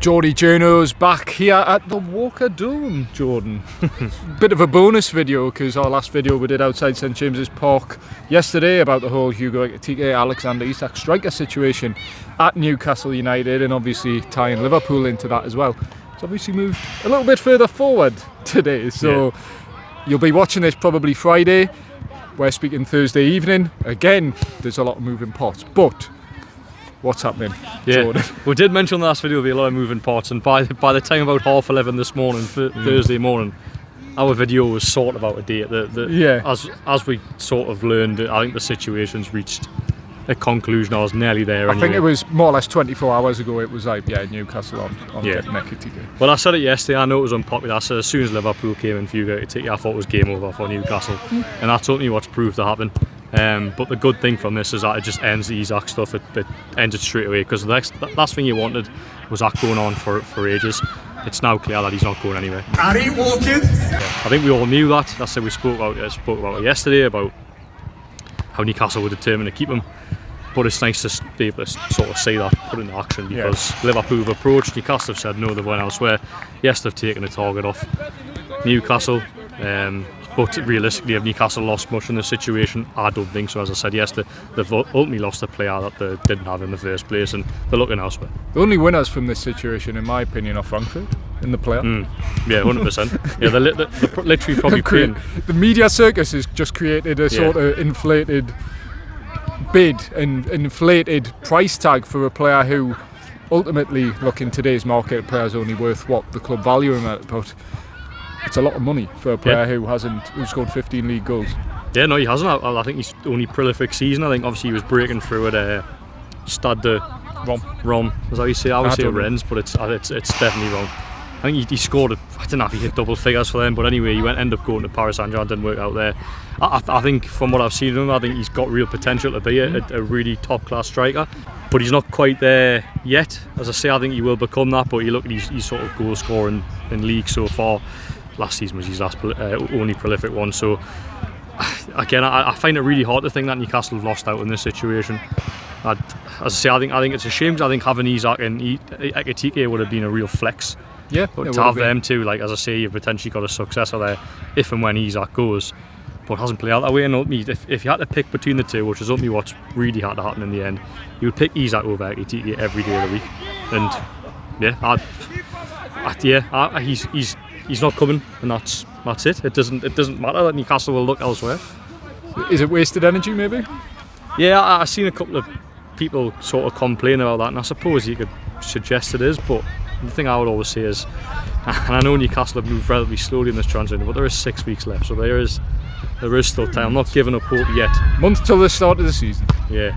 Geordie Journo's back here at the Walker Dome, Jordan. Bit of a bonus video because our last video we did outside St James's Park yesterday about the whole Hugo Ekitike, Alexander Isak striker situation at Newcastle United, and obviously tying Liverpool into that as well. It's obviously moved a little bit further forward today, so you'll be watching this probably Friday. We're speaking Thursday evening. Again, there's a lot of moving parts, but what's happening? Jordan? We did mention in the last video there'll be a lot of moving parts, and by the time about 11:30 this morning, Thursday morning, our video was sort of out of date. As we sort of learned, I think the situation's reached a conclusion. I was nearly there. I think it was more or less 24 hours ago. It was like, Newcastle on getting Ekitike. Well, I said it yesterday. I know it was unpopular. I said as soon as Liverpool came in for Hugo Ekitike, I thought it was game over for Newcastle, and that's certainly what's proved to happen. But the good thing from this is that it just ends the Isak stuff. It ends it straight away, because the last thing you wanted was that going on for ages. It's now clear that he's not going anywhere. Are he walking? I think we all knew that. That's what we spoke about it yesterday, about how Newcastle were determined to keep him. But it's nice to be able to sort of see that put into action, because Liverpool have approached, Newcastle have said no, they've went elsewhere. Yes, they've taken a target off Newcastle. But realistically, have Newcastle lost much in this situation? I don't think so. As I said yesterday, they've ultimately lost a player that they didn't have in the first place, and they're looking elsewhere. The only winners from this situation, in my opinion, are Frankfurt in the player. 100%. Yeah, they're literally probably playing. The media circus has just created a sort of inflated bid and inflated price tag for a player who ultimately, look, in today's market, a player's only worth what the club value him at, but it's a lot of money for a player who scored 15 league goals. Yeah, no, he hasn't. I think he's only prolific season. I think obviously he was breaking through at Stade de Rom. Is that how you say? I would say Rennes, but it's definitely wrong. I think he scored. I don't know if he hit double figures for them, but anyway, he ended up going to Paris Saint-Germain. Didn't work out there. I think from what I've seen of him, I think he's got real potential to be a really top class striker, but he's not quite there yet. As I say, I think he will become that. But you look at his sort of goal scoring in league so far. Last season was his only prolific one. So again, I find it really hard to think that Newcastle have lost out in this situation. As I say, I think it's a shame, because I think having Isak and Ekitike would have been a real flex. Yeah, but to have them two, like as I say, you've potentially got a successor there if and when Isak goes. But it hasn't played out that way. And ultimately, if you had to pick between the two, which is ultimately what's really had to happen in the end, you would pick Isak over Ekitike every day of the week. And he's not coming, and that's it. It doesn't matter that Newcastle will look elsewhere. Is it wasted energy, maybe? Yeah, I've seen a couple of people sort of complain about that, and I suppose you could suggest it is, but the thing I would always say is, and I know Newcastle have moved relatively slowly in this transfer window, but there is 6 weeks left, so there is still time. I'm not giving up hope yet. Month till the start of the season. Yeah,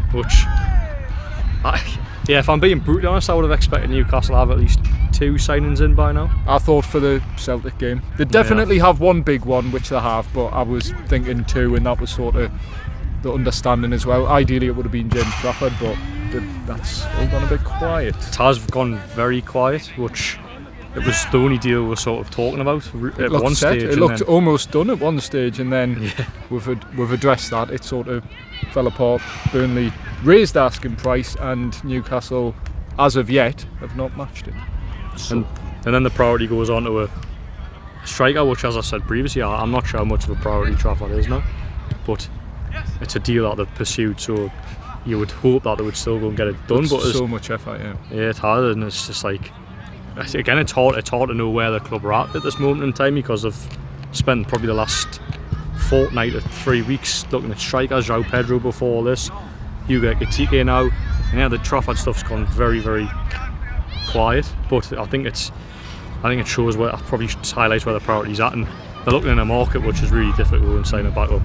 if I'm being brutally honest, I would have expected Newcastle to have at least 2 signings in by now. I thought for the Celtic game. They definitely have one big one, which they have, but I was thinking 2, and that was sort of the understanding as well. Ideally, it would have been James Trafford, but that's all gone a bit quiet. It has gone very quiet, which it was the only deal we were sort of talking about at one stage. It looked almost done at one stage, and then we've addressed that. It sort of fell apart. Burnley raised the asking price, and Newcastle, as of yet, have not matched it. So. And then the priority goes on to a striker, which, as I said previously, I'm not sure how much of a priority Trafford is now, but it's a deal that they've pursued, so you would hope that they would still go and get it done. But so much effort, it's hard, and it's just like, again, it's hard to know where the club are at this moment in time, because they've spent probably the last fortnight or 3 weeks looking at strikers. João Pedro before this, Hugo Ekitike now, and the Trafford stuff's gone very, very quiet. But I think it shows where, probably highlights where the priority's at, and they're looking in a market which is really difficult in signing a backup.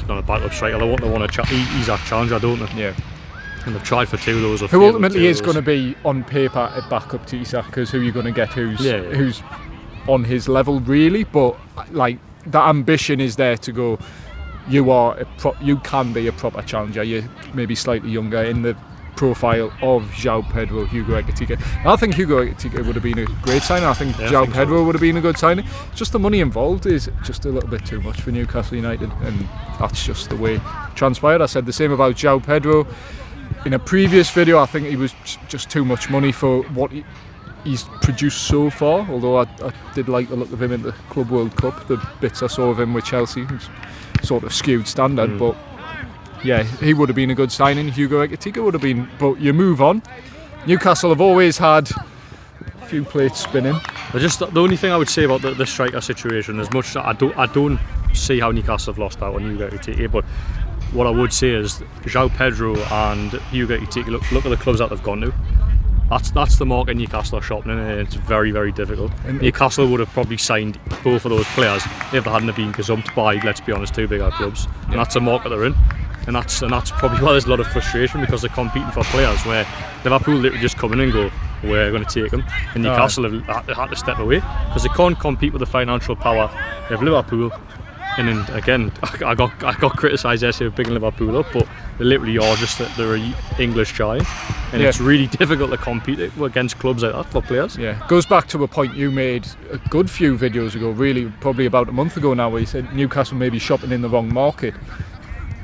Not a backup striker. They want a Isak challenger, don't they? Yeah. And they've tried for 2 of those. Who ultimately is going to be on paper a backup to Isak, because who you're going to get who's on his level really, but like that ambition is there to go. You can be a proper challenger. You're maybe slightly younger in the profile of João Pedro, Hugo Ekitike. I think Hugo Ekitike would have been a great signing. I think João Pedro would have been a good signing. Just the money involved is just a little bit too much for Newcastle United, and that's just the way it transpired. I said the same about João Pedro. in a previous video, I think he was just too much money for what he's produced so far. Although I did like the look of him in the Club World Cup. The bits I saw of him with Chelsea, sort of skewed standard, but yeah, he would have been a good signing. Hugo Ekitike would have been, but you move on. Newcastle have always had a few plates spinning. The only thing I would say about the striker situation, as much as I don't see how Newcastle have lost out on Hugo Ekitike, but what I would say is João Pedro and Hugo Ekitike, look at the clubs that they've gone to. That's the market Newcastle are shopping in, and it's very, very difficult. Newcastle would have probably signed both of those players if they hadn't been gazumped by, let's be honest, two bigger clubs. And that's the market they're in. And that's probably why there's a lot of frustration, because they're competing for players where Liverpool literally just come in and go, we're going to take them. And Newcastle have had to step away because they can't compete with the financial power of Liverpool. And then again, I got criticised yesterday for bigging Liverpool up, but they literally are just they're an English giant, and it's really difficult to compete against clubs like that for players. Yeah, goes back to a point you made a good few videos ago, really probably about a month ago now, where you said Newcastle may be shopping in the wrong market.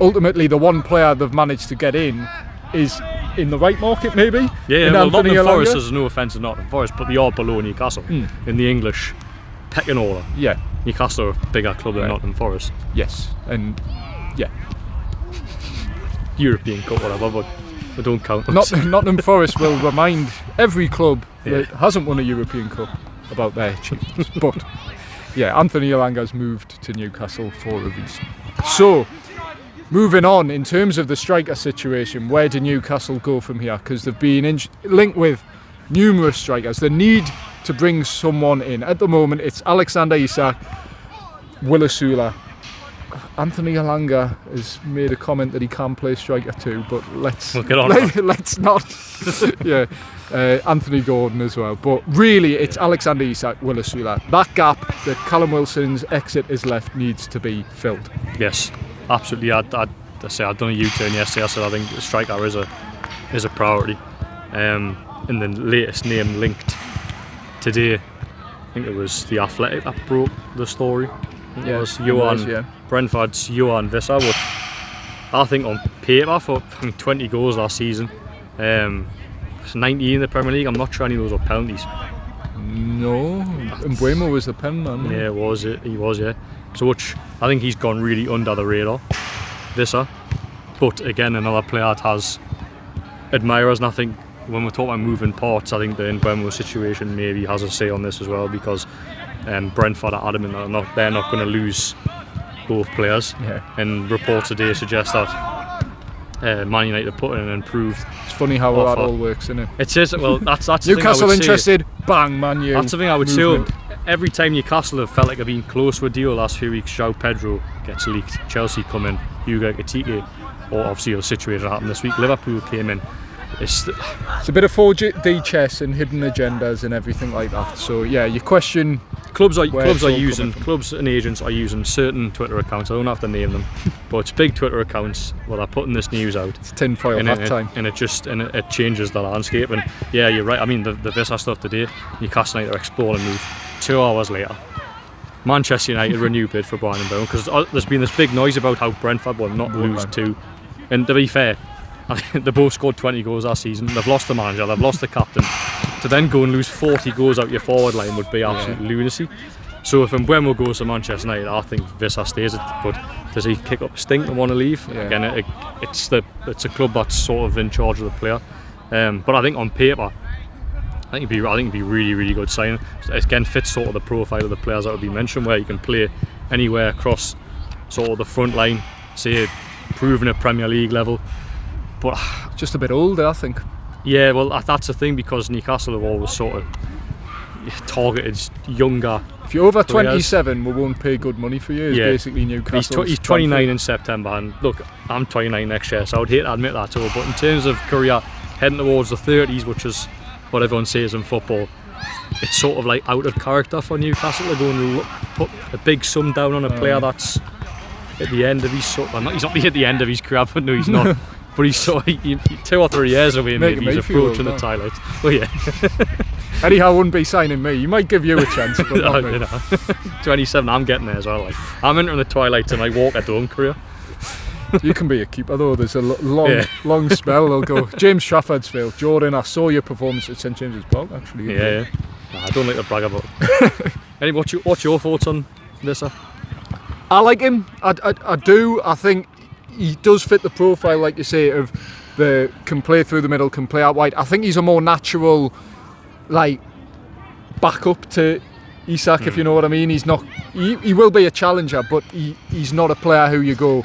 Ultimately, the one player they've managed to get in is in the right market, maybe. Yeah, well, Nottingham Forest, there's no offence to Nottingham Forest, but they are below Newcastle in the English pecking order. Yeah. Newcastle are a bigger club than Nottingham Forest. Yes, and yeah. European Cup, whatever, but they don't count. Nottingham Forest will remind every club that hasn't won a European Cup about their achievements. But yeah, Anthony Elanga's moved to Newcastle for a reason. So, moving on, in terms of the striker situation, where do Newcastle go from here? Because they've been linked with numerous strikers. They need to bring someone in. At the moment, it's Alexander Isak, Willisula. Anthony Elanga has made a comment that he can play striker too, but let's not. Yeah, Anthony Gordon as well. But really, it's Alexander Isak, Willisula. That gap that Callum Wilson's exit is left needs to be filled. Yes, absolutely. I'd say I'd done a U-turn yesterday. I said I think the striker is a priority. And the latest name linked today, I think it was The Athletic that broke the story. It was Brentford's Johan Visser, which I think on paper for 20 goals last season, 90 in the Premier League. I'm not sure any of those were penalties. No, Mbeumo was the pen man. Yeah, he was. Yeah. So which I think he's gone really under the radar, Visser. But again, another player that has admirers, and I think when we're talking about moving parts, I think the Mbeumo situation maybe has a say on this as well, because Brentford are adamant that they're not going to lose both players. Yeah. And reports today suggest that Man United put in an improved. It's funny how that all works, isn't it? It is. Well, that's Newcastle interested. Bang, Man U. That's the thing I would say. Every time Newcastle have felt like they've been close to a deal last few weeks, João Pedro gets leaked, Chelsea come in, Hugo Ekitike, or obviously the situation happened this week, Liverpool came in. It's a bit of 4D chess and hidden agendas and everything like that. So yeah, you question clubs and agents are using certain Twitter accounts. I don't have to name them, but it's big Twitter accounts where they're putting this news out. It's tinfoil that time, and it changes the landscape. And yeah, you're right. I mean, the Visser stuff today, Newcastle United are exploring move. 2 hours later, Manchester United renew bid for Brian Mbeumo, because there's been this big noise about how Brentford will not lose two. And to be fair, they both scored 20 goals last season. They've lost the manager, they've lost the captain. To then go and lose 40 goals out your forward line would be absolute lunacy. So if Mbeumo goes to Manchester United, I think Visser stays it. But does he kick up a stink and want to leave? Yeah. Again, it's a club that's sort of in charge of the player. But I think on paper, I think it'd be really, really good signing. It again fits sort of the profile of the players that would be mentioned, where you can play anywhere across sort of the front line, say proving at Premier League level. But just a bit older, I think. Yeah, well, that's the thing, because Newcastle have always sort of targeted younger. If you're over 27, we won't pay good money for you. It's basically Newcastle. He's 29 in September, and look, I'm 29 next year, so I would hate to admit that too. But in terms of career heading towards the 30s, which is what everyone says in football, it's sort of like out of character for Newcastle to go and put a big sum down on a player that's at the end of his he's not at the end of his career, but no, he's not. But he's sort of 2 or 3 years away, maybe he's approaching the twilight. Well, yeah. Eddie Howe wouldn't be signing me. He might give you a chance, but not me. 27, I'm getting there as well. I'm entering the twilight to my Walker Dome career. You can be a keeper though. There's a long spell. They'll go. James Trafford's failed. Jordan, I saw your performance at St James's Park actually. Yeah. Nah, I don't like to brag about it. Anyway, what's your thoughts on Vissa? I like him. I do. I think he does fit the profile, like you say, of the can play through the middle, can play out wide. I think he's a more natural, like, backup to Isak, if you know what I mean. He's not. He will be a challenger, but he's not a player who you go,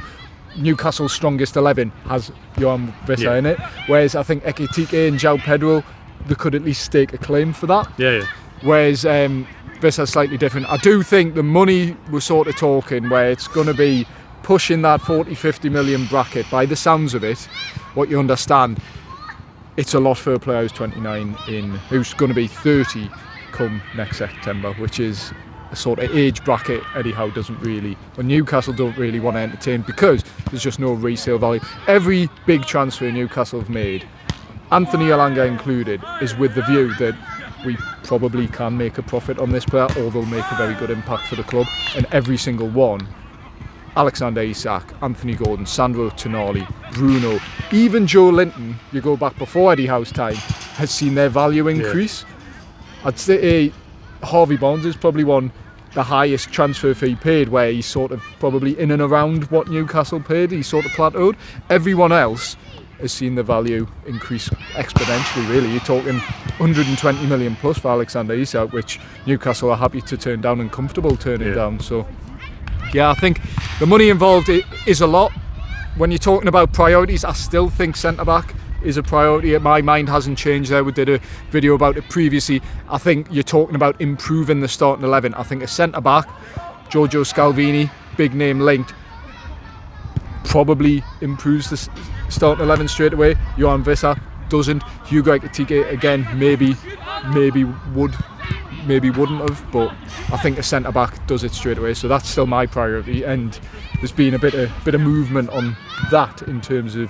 Newcastle's strongest 11 has Johan Vissa in it. Whereas I think Ekitike and João Pedro, they could at least stake a claim for that. Yeah. Whereas Vissa's slightly different. I do think the money we're sort of talking where it's going to be pushing that 40-50 million bracket. By the sounds of it, what you understand, it's a lot for a player who's 29 who's going to be 30 come next September, which is a sort of age bracket Eddie Howe doesn't really, or Newcastle don't really want to entertain because there's just no resale value. Every big transfer Newcastle have made, Anthony Elanga included, is with the view that we probably can make a profit on this player or they'll make a very good impact for the club. And every single one, Alexander Isak, Anthony Gordon, Sandro Tonali, Bruno, even Joe Linton, you go back before Eddie Howe's time, has seen their value increase. I'd say Harvey Barnes is probably the highest transfer fee paid, where he's sort of probably in and around what Newcastle paid. He's sort of plateaued. Everyone else has seen the value increase exponentially, really. You're talking 120 million plus for Alexander Isak, which Newcastle are happy to turn down and comfortable turning down. So, yeah, I think the money involved is a lot. When you're talking about priorities, I still think centre-back is a priority. My mind hasn't changed there. We did a video about it previously. I think you're talking about improving the starting 11. I think a centre-back, Giorgio Scalvini, big name linked, probably improves the starting 11 straight away. Johan Vissa doesn't. Hugo Ekitike, again, maybe wouldn't have, but I think a centre-back does it straight away. So that's still my priority, and there's been a bit of movement on that in terms of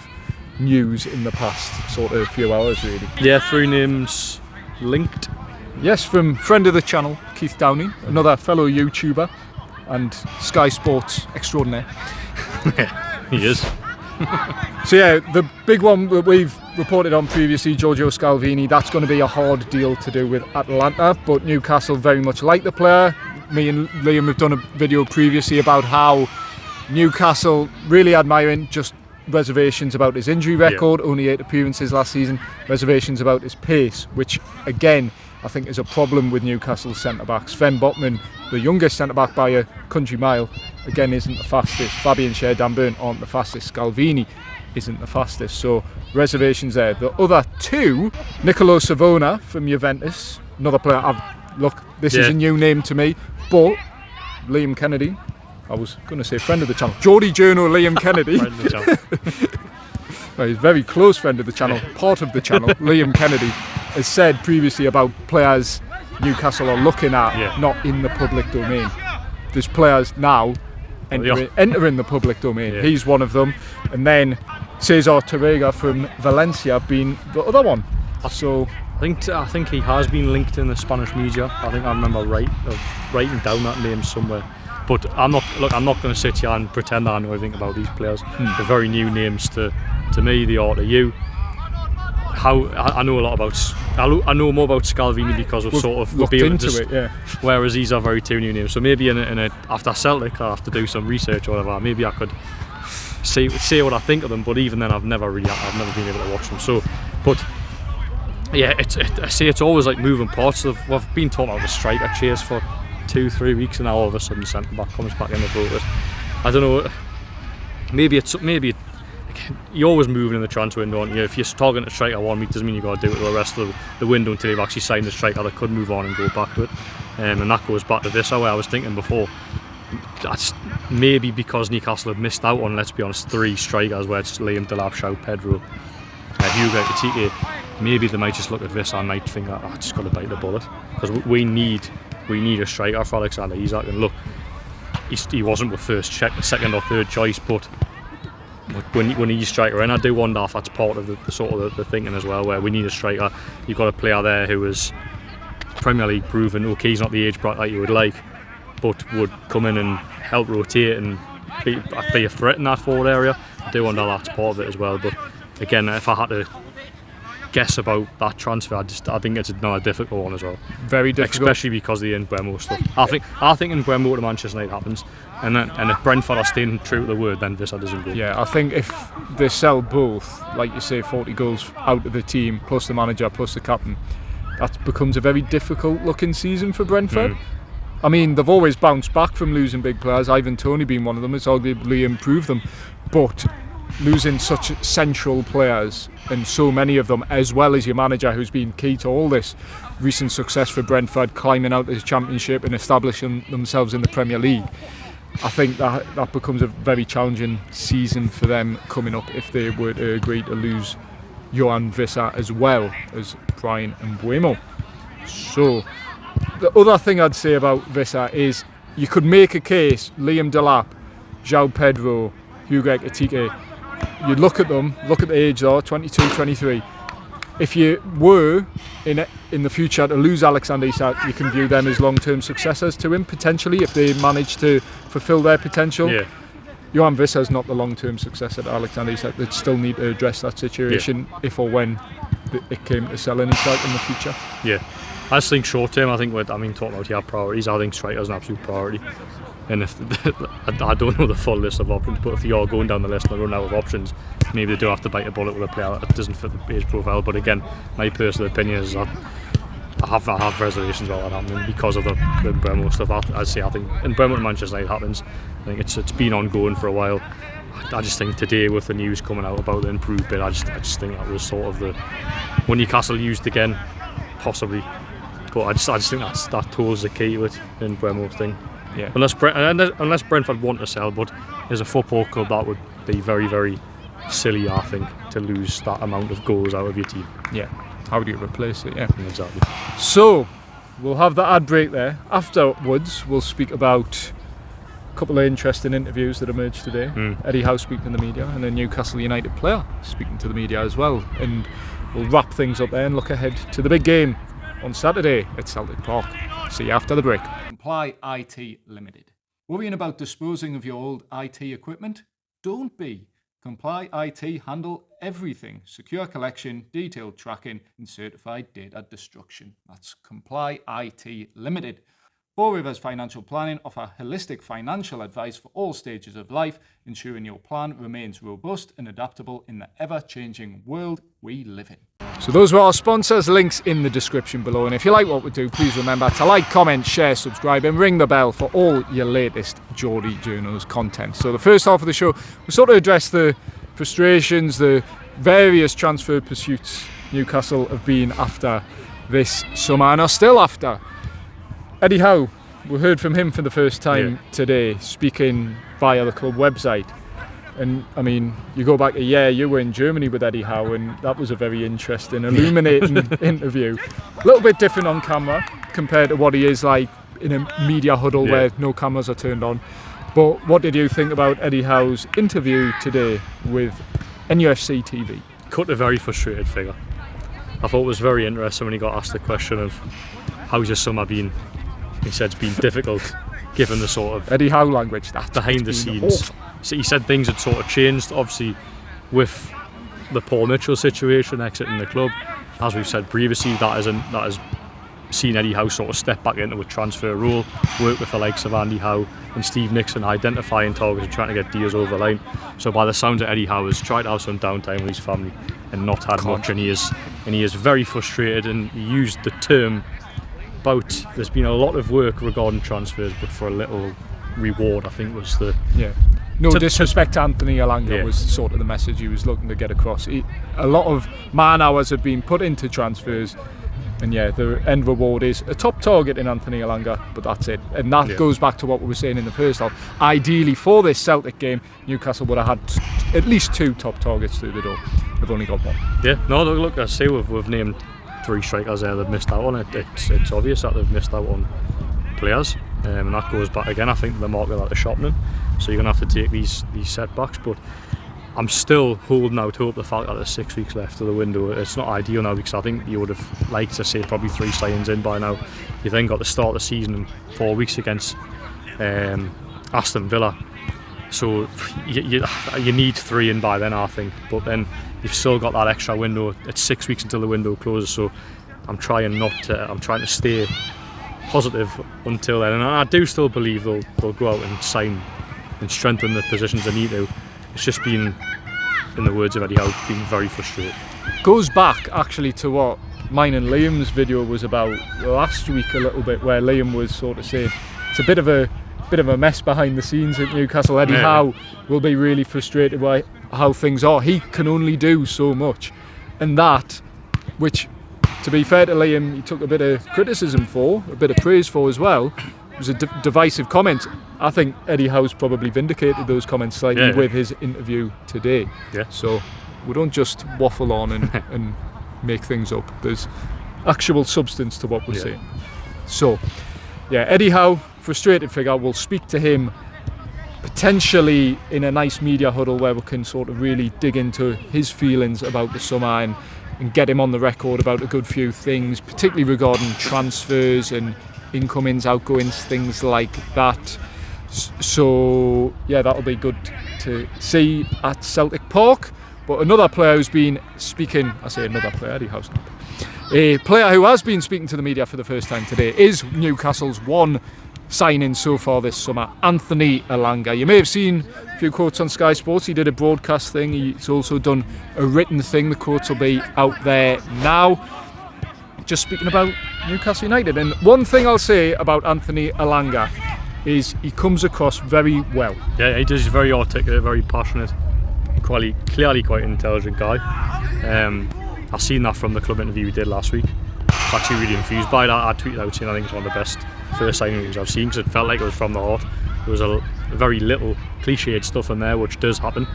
news in the past sort of few hours, really. Yeah, 3 names linked. Yes, from friend of the channel, Keith Downing, another fellow YouTuber and Sky Sports extraordinaire. He is. So yeah, the big one that we've reported on previously, Giorgio Scalvini, that's going to be a hard deal to do with Atalanta, but Newcastle very much like the player. Me and Liam have done a video previously about how Newcastle really admiring, just reservations about his injury record, only 8 appearances last season, reservations about his pace, which again I think is a problem with Newcastle's centre-backs. Sven Botman, the youngest centre-back by a country mile, again isn't the fastest. Fabian Schär, Dan Burn aren't the fastest. Scalvini isn't the fastest, so reservations there. The other 2, Nicolo Savona from Juventus, another player, this is a new name to me, but Liam Kennedy, I was going to say friend of the channel, Geordie Journo Liam Kennedy, Friend of the channel. well, he's a very close friend of the channel, part of the channel, Liam Kennedy, has said previously about players Newcastle are looking at, not in the public domain. There's players now entering the public domain. He's one of them. And then Cesar Torreira from Valencia being the other one. So I think he has been linked in the Spanish media. I think I remember writing down that name somewhere. But I'm not going to sit here and pretend that I know everything about these players. They're very new names to me. They are to you. I know a lot about. I know more about Scalvini because we've sort of looked into it. Yeah. Whereas these are very 2 new names. So maybe after Celtic, I have to do some research or whatever. Maybe I could say what I think of them. But even then, I've never been able to watch them. So, but yeah, I say it's always like moving parts. We've been talking about the striker chase for 2-3 weeks, and now all of a sudden centre back comes back in the focus. I don't know. Maybe you're always moving in the transfer window, aren't you? If you're targeting a striker 1 week, doesn't mean you've got to do it the rest of the window until you've actually signed a striker that could move on and go back to it. And that goes back to this, how I was thinking before. That's maybe because Newcastle have missed out on, let's be honest, 3 strikers, where it's Liam Delap, João Pedro, Hugo Ekitike. Maybe they might just look at this and might think, I just got to bite the bullet, because we need a striker for Alexander Isak. And look, he wasn't the first, second or third choice, but when you need a striker, and I do wonder if that's part of the sort of the thinking as well, where we need a striker. You've got a player there who is Premier League proven. Okay, he's not the age bracket that you would like, but would come in and help rotate and be a threat in that forward area. do under that's part of it as well. But again, if I had to guess about that transfer, I think it's another difficult one as well. Very difficult, especially because of the Mbeumo stuff. I think Mbeumo to Manchester United happens, and if Brentford are staying true to the word, then Vissa doesn't go. Yeah, I think if they sell both, like you say, 40 goals out of the team, plus the manager, plus the captain, that becomes a very difficult looking season for Brentford. I mean, they've always bounced back from losing big players, Ivan Toney being one of them. It's arguably improved them, but losing such central players, and so many of them, as well as your manager, who's been key to all this recent success for Brentford, climbing out of the Championship and establishing themselves in the Premier League, I think that becomes a very challenging season for them coming up if they were to agree to lose Yohan Wissa as well as Bryan Mbeumo. So the other thing I'd say about Wissa is you could make a case, Liam Delap, João Pedro, Hugo Ekitike, you'd look at them, look at the age though, 22, 23. If you were in the future to lose Alexander Isak, you can view them as long-term successors to him, potentially, if they manage to fulfil their potential. Yeah. Yohan Wissa is not the long-term successor to Alexander Isak. They'd still need to address that situation if or when it came to selling Isak in the future. Yeah. I just think short-term, talking about your priorities, I think striker is an absolute priority. And if I don't know the full list of options, but if you are going down the list and run out of options, maybe they do have to bite a bullet with a player that doesn't fit the age profile. But again, my personal opinion is that I have reservations about that happening because of the Mbeumo stuff. I think Mbeumo to Manchester United happens. I think it's been ongoing for a while. I just think today, with the news coming out about the improved bid, I just think that was sort of the when Newcastle used again, possibly. But I just think that towards the key with the Mbeumo thing. Yeah. Unless Brentford want to sell, but as a football club, that would be very, very silly, I think, to lose that amount of goals out of your team. Yeah. How do you replace it? Yeah. Exactly. So we'll have the ad break there. Afterwards, we'll speak about a couple of interesting interviews that emerged today. Eddie Howe speaking to the media, and a Newcastle United player speaking to the media as well. And we'll wrap things up there and look ahead to the big game on Saturday at Celtic Park. See you after the break. Comply IT Limited. Worrying about disposing of your old IT equipment? Don't be. Comply IT handle everything. Secure collection, detailed tracking, and certified data destruction. That's Comply IT Limited. Four Rivers Financial Planning offer holistic financial advice for all stages of life, ensuring your plan remains robust and adaptable in the ever-changing world we live in. So those were our sponsors, links in the description below. And if you like what we do, please remember to like, comment, share, subscribe and ring the bell for all your latest Geordie Journos content. So the first half of the show, we sort of addressed the frustrations, the various transfer pursuits Newcastle have been after this summer and are still after. Eddie Howe, we heard from him for the first time today, speaking via the club website. And I mean, you go back a year, you were in Germany with Eddie Howe, and that was a very interesting, illuminating interview. A little bit different on camera compared to what he is like in a media huddle where no cameras are turned on. But what did you think about Eddie Howe's interview today with NUFC TV? Cut a very frustrated figure. I thought it was very interesting when he got asked the question of how's your summer been. He said it's been difficult, given the sort of Eddie Howe language behind the scenes. So he said things had sort of changed, obviously, with the Paul Mitchell situation, exiting the club. As we've said previously, that has seen Eddie Howe sort of step back into a transfer role, work with the likes of Andy Howe and Steve Nixon, identifying targets and trying to get deals over the line. So by the sounds of Eddie Howe has tried to have some downtime with his family and not had much, and he is very frustrated, and he used the term about there's been a lot of work regarding transfers, but for a little reward, I think was the no disrespect to Anthony Elanga was sort of the message he was looking to get across. A lot of man hours have been put into transfers, and the end reward is a top target in Anthony Elanga, but that's it. And that goes back to what we were saying in the first half. Ideally for this Celtic game, Newcastle would have had at least two top targets through the door. They've only got one. Look, I see we've named three strikers there they've missed out on. It's obvious that they've missed out on players, and that goes back again, I think, to the market that they're shopping in. So you're going to have to take these setbacks, but I'm still holding out hope the fact that there's 6 weeks left of the window. It's not ideal now, because I think you would have liked to see probably 3 signings in by now. You then got the start of the season in 4 weeks against Aston Villa. So you need 3 in by then, I think. But then you've still got that extra window. It's 6 weeks until the window closes. So I'm trying to stay positive until then. And I do still believe they'll go out and sign and strengthen the positions they need to. It's just been, in the words of Eddie Howe, been very frustrating. Goes back actually to what mine and Liam's video was about last week a little bit, where Liam was sort of saying it's a bit of a mess behind the scenes at Newcastle. Eddie Howe will be really frustrated by how things are. He can only do so much, and that, which, to be fair to Liam, he took a bit of criticism for, a bit of praise for as well. It was a divisive comment. I think Eddie Howe's probably vindicated those comments slightly with his interview today. Yeah. So we don't just waffle on and make things up. There's actual substance to what we're saying. So, yeah, Eddie Howe, frustrated figure. We'll speak to him potentially in a nice media huddle where we can sort of really dig into his feelings about the summer and get him on the record about a good few things, particularly regarding transfers and incomings, outgoings, things like that. So yeah, that'll be good to see at Celtic Park. But another player who's been speaking, I say another player, Eddie Howe's not. A player who has been speaking to the media for the first time today is Newcastle's one signing so far this summer, Anthony Elanga. You may have seen a few quotes on Sky Sports. He did a broadcast thing. He's also done a written thing. The quotes will be out there now. Just speaking about Newcastle United. And one thing I'll say about Anthony Elanga is he comes across very well. Yeah, he does. He's very articulate, very passionate, clearly quite an intelligent guy. I've seen that from the club interview we did last week. I'm actually really enthused by that. I tweeted out saying I think it's one of the best first signings I've seen, because it felt like it was from the heart. There was a very little cliched stuff in there, which does happen.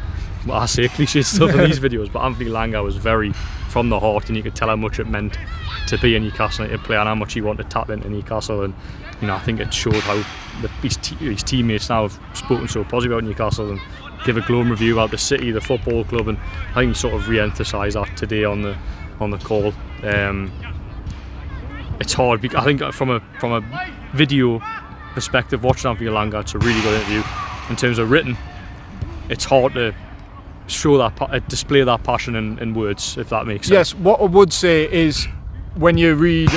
Well, I say cliched stuff in these videos, but Anthony Elanga was very from the heart, and you could tell how much it meant to be a Newcastle United player and how much he wanted to tap into Newcastle. And I think it showed how his teammates now have spoken so positive about Newcastle and give a glowing review about the city, the football club, and I think he sort of re-emphasised that today on the call. It's hard. I think from a video perspective, watching Anthony Elanga, it's a really good interview. In terms of written, it's hard to show that, display that passion in words, if that makes sense. Yes, what I would say is when you read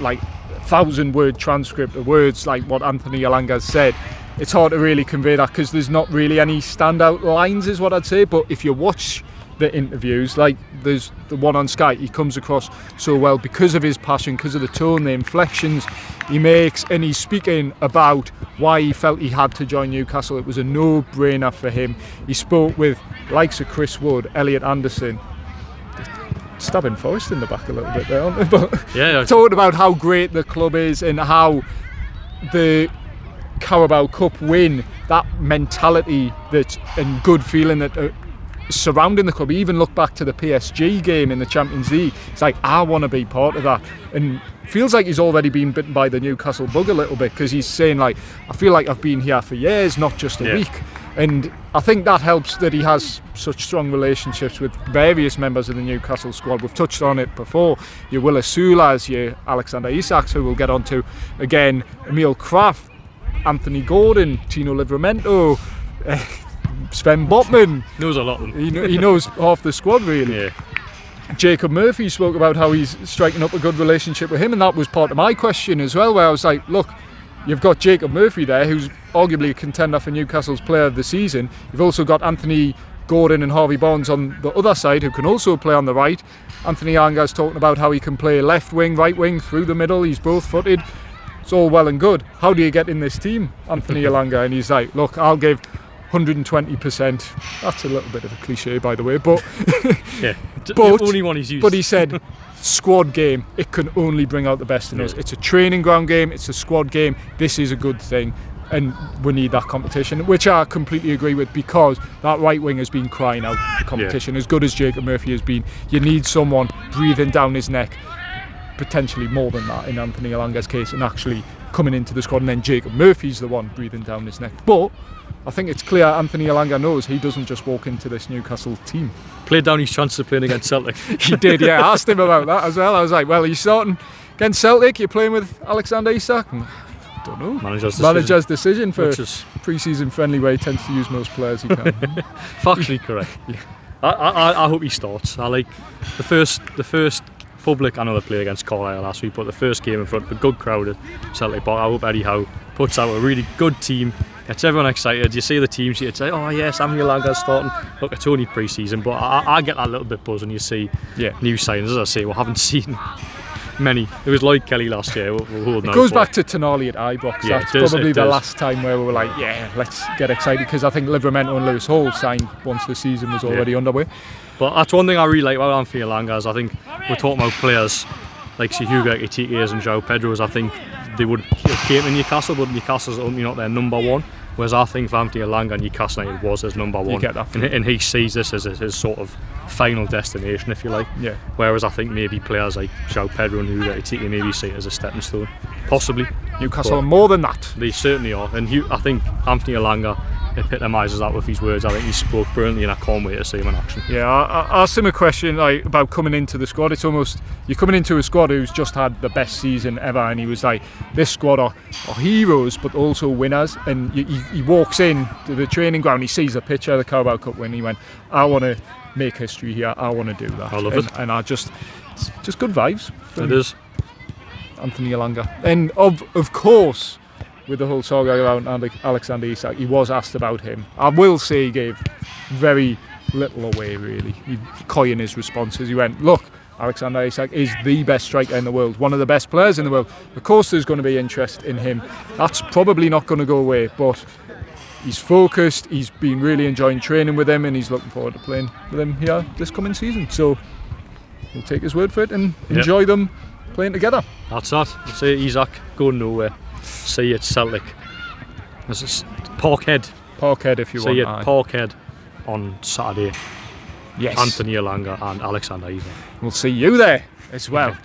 like 1,000-word transcript of words like what Anthony Elanga said, it's hard to really convey that because there's not really any standout lines, is what I'd say. But if you watch the interviews, like there's the one on Sky, he comes across so well because of his passion, because of the tone, the inflections he makes, and he's speaking about why he felt he had to join Newcastle. It was a no-brainer for him. He spoke with likes of Chris Wood, Elliot Anderson, stabbing Forrest in the back a little bit there, aren't they? But yeah, talking about how great the club is and how the Carabao Cup win, that mentality and good feeling that surrounding the club. He even looked back to the PSG game in the Champions League. It's like, I want to be part of that, and feels like he's already been bitten by the Newcastle bug a little bit, because he's saying like, I feel like I've been here for years, not just a week. And I think that helps that he has such strong relationships with various members of the Newcastle squad. We've touched on it before. Your Will Asulas, your Alexander Isak, who we'll get on to again, Emil Kraft, Anthony Gordon, Tino Livramento, Sven Botman. Knows a lot of them. He knows half the squad, really. Yeah. Jacob Murphy spoke about how he's striking up a good relationship with him, and that was part of my question as well, where I was like, look, you've got Jacob Murphy there, who's arguably a contender for Newcastle's player of the season. You've also got Anthony Gordon and Harvey Barnes on the other side, who can also play on the right. Anthony Elanga's talking about how he can play left wing, right wing, through the middle. He's both footed. It's all well and good. How do you get in this team, Anthony Elanga? And he's like, look, I'll give 120%. That's a little bit of a cliche, by the way, but yeah, the only one he's used. But he said, squad game, it can only bring out the best in us. It's a training ground game, it's a squad game. This is a good thing, and we need that competition, which I completely agree with, because that right wing has been crying out for competition. As good as Jacob Murphy has been, you need someone breathing down his neck, potentially more than that in Anthony Elanga's case, and actually coming into the squad. And then Jacob Murphy's the one breathing down his neck. But I think it's clear Anthony Elanga knows he doesn't just walk into this Newcastle team. Played down his chances of playing against Celtic. He did, yeah. I asked him about that as well. I was like, well, are you starting against Celtic? You're playing with Alexander Isak? Don't know. Manager's decision for pre-season friendly where he tends to use most players he can. Factually correct. Yeah. I hope he starts. I like the first public. I know they played against Carlisle last week, but the first game in front of a good crowd at Celtic Park. I hope Eddie Howe puts out a really good team, gets everyone excited. You see the team sheet, say, "Oh yes, Elanga's starting." Look, it's only pre-season, but I get that little bit buzz when you see new signings. As I say, we haven't seen many. It was like Kelly last year. It goes back to Tonali at Ibrox. Yeah, that's probably the last time where we were like, yeah, let's get excited, because I think Liverpool and Lewis Hall signed once the season was already underway. But that's one thing I really like about Anthony Elanga is I think we're talking about players like Hugo Ekitike and João Pedro's. I think they would came to Newcastle, but Newcastle's only not their number one. Whereas I think for Anthony Elanga, Newcastle United was his number one. You get that and he sees this as his sort of final destination, if you like. Yeah. Whereas I think maybe players like João Pedro and Hugo Ekitike maybe see it as a stepping stone. Possibly. Newcastle are more than that. They certainly are. And I think Anthony Elanga epitomises that with his words. I think he spoke brilliantly, and I can't wait to see him in action. Yeah, I asked him a question like about coming into the squad. It's almost, you're coming into a squad who's just had the best season ever, and he was like, this squad are heroes but also winners. And he walks in to the training ground, he sees a picture of the Carabao Cup win, he went, I want to make history here, I want to do that. I love it. And it's just good vibes. It is. Anthony Elanga. And of course, with the whole saga around Alexander Isak, he was asked about him. I will say he gave very little away, really. He coy in his responses. He went, look, Alexander Isak is the best striker in the world, one of the best players in the world. Of course there's going to be interest in him. That's probably not going to go away, but he's focused, he's been really enjoying training with him, and he's looking forward to playing with him here this coming season. So we'll take his word for it and enjoy them playing together. That's that. Say Isak, go nowhere. See you at Celtic. This is Parkhead. Parkhead if you want. See you at Parkhead on Saturday. Yes. Anthony Elanga and Alexander Isak. We'll see you there as well.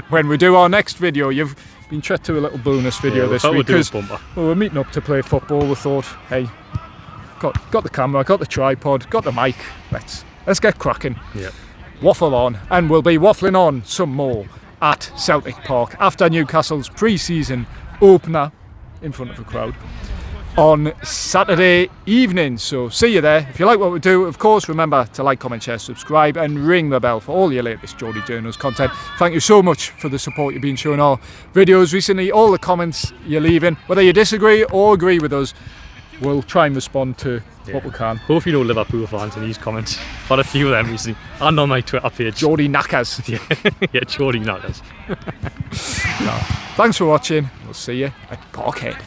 When we do our next video, you've been treated to a little bonus video this week because we're meeting up to play football. We thought, hey, got the camera, got the tripod, got the mic. Let's get cracking. Yeah. Waffle on, and we'll be waffling on some more at Celtic Park after Newcastle's pre-season opener in front of a crowd on Saturday evening. So see you there. If you like what we do, of course, remember to like, comment, share, subscribe, and ring the bell for all your latest Geordie Journals content. Thank you so much for the support you've been showing our videos recently, all the comments you're leaving. Whether you disagree or agree with us, we'll try and respond to what we can. Hope you know Liverpool fans in these comments. Got a few of them recently. And on my Twitter page. Geordie Knackers. Yeah, Geordie Knackers. Thanks for watching. We'll see you at Parkhead.